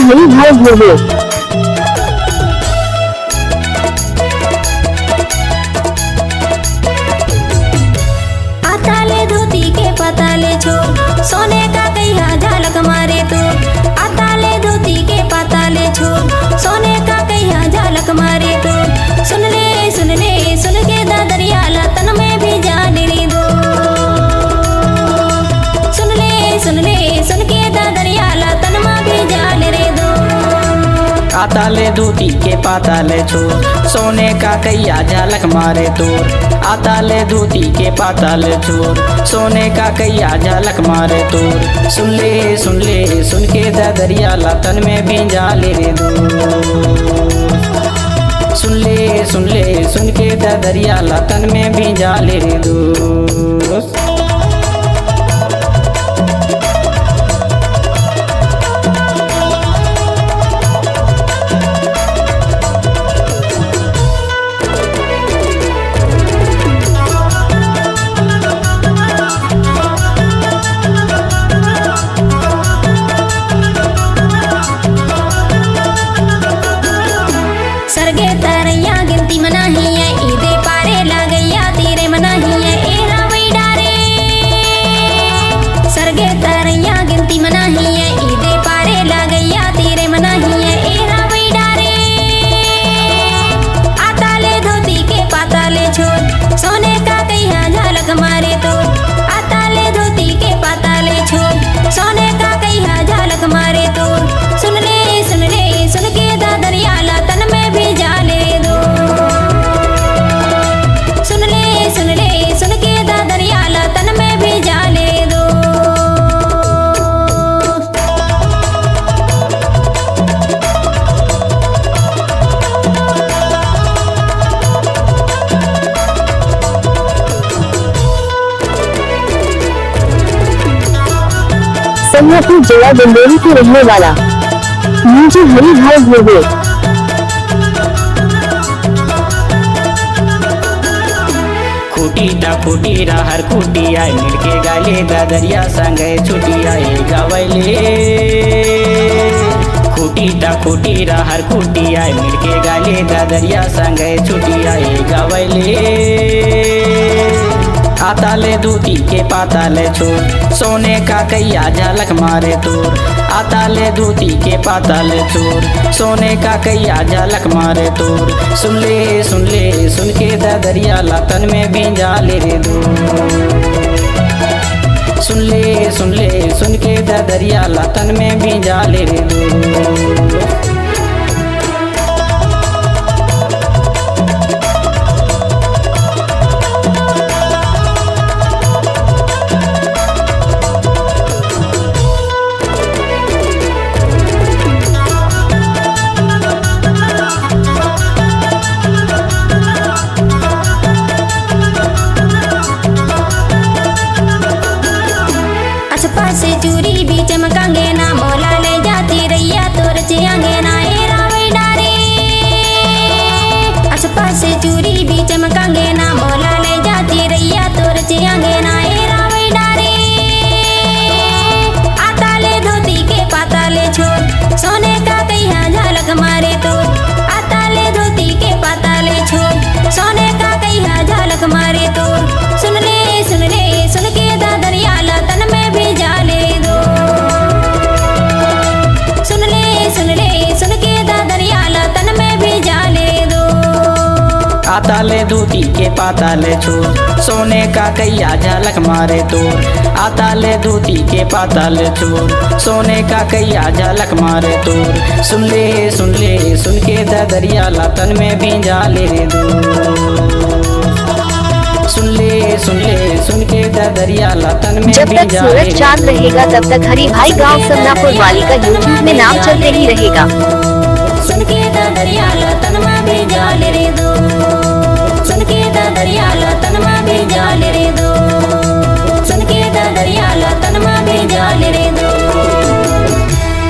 हरी भाई भोगे। आताले धोती के पताले छोड़ सोने का कहिया झलक मारे तो। आताले धोती के पताले छोड़ सोने का कहिया झलक मारे तो। सुन ले सुन के दादरिया तन में भी जान रे दो। सुन के दादरिया तन में भी जान रे दो। आताले धोती के पाताले छोड़ सोने का कहिया झलक मारे तोर। आताले धोती के पाताले छोड़ सोने का कहिया झलक मारे तोर। सुन के दादरिया तन में भी जान रे दो। सुन के दादरिया तन में भी जान रे दो। सरगे तरैया गिनती मनाही है ईदे पारे लागैया तेरे मनाही है ए रावई डारे। सरगे तरैया गिनती मनाही है ईदे पारे लागैया तेरे मनाही है ए रावई डारे। आताले धोती के पाताले छोड़ सोने का कहिया झलक मारे तो। आताले धोती के पाताले छोड़ सोने का कहिया झलक मारे तो। सुन के दादरिया तन में भी जाले दो। सुन के दादरिया तन में भी जाले दो। सन्यासी जया बंदेरी के रहने वाला मुझे हरी भाई भोगे। खूटी हर खूटी आए मिलके गाले दादरिया संगे छुटी आए गवैले। खूटी हर खूटी आए मिलके गाले दादरिया संगे छुटी आए गवैले। आताले धोती के पाताले छोड़ सोने का कहिया झलक मारे तोर। आताले धोती के पाताले छोड़ सोने का कहिया झलक मारे तोर। सुन के दादरिया तन में भी जाले रे दो। सुन के दादरिया तन में भी जाले रे दो। से चूरी भी चमकांगे ना मोला ले जाती रैया तोर चियांगे ना ए रावई डारे। आसपास से चूरी भी चमकांगे ना मोला ले जाती रैया तोर चियांगे ना ए रावई डारे। आताले धोती के पाताले छोड़ सोने का कहिया झलक मारे तो। आताले धोती के पाताले छोड़ सोने का कहिया झलक मारे तो। सुन के दादरिया तन में भी जाले दो। सुन के दादरिया तन में भी जाले दो। आताले धोती के पाताले छोड़ सोने का कहिया झलक मारे तोर। आताले धोती के पाताले छोड़ सोने का कहिया झलक मारे तोर। सुन के दादरिया तन में भी जाले रे दो। सुन के दादरिया तन में जब भी तक जाले सूरज चांद रहेगा तब तक हरी भाई गांव समनापुर वाली का यूट्यूब में नाम चलते ही रहेगा। सुन के दादरिया तन में भी जाले रे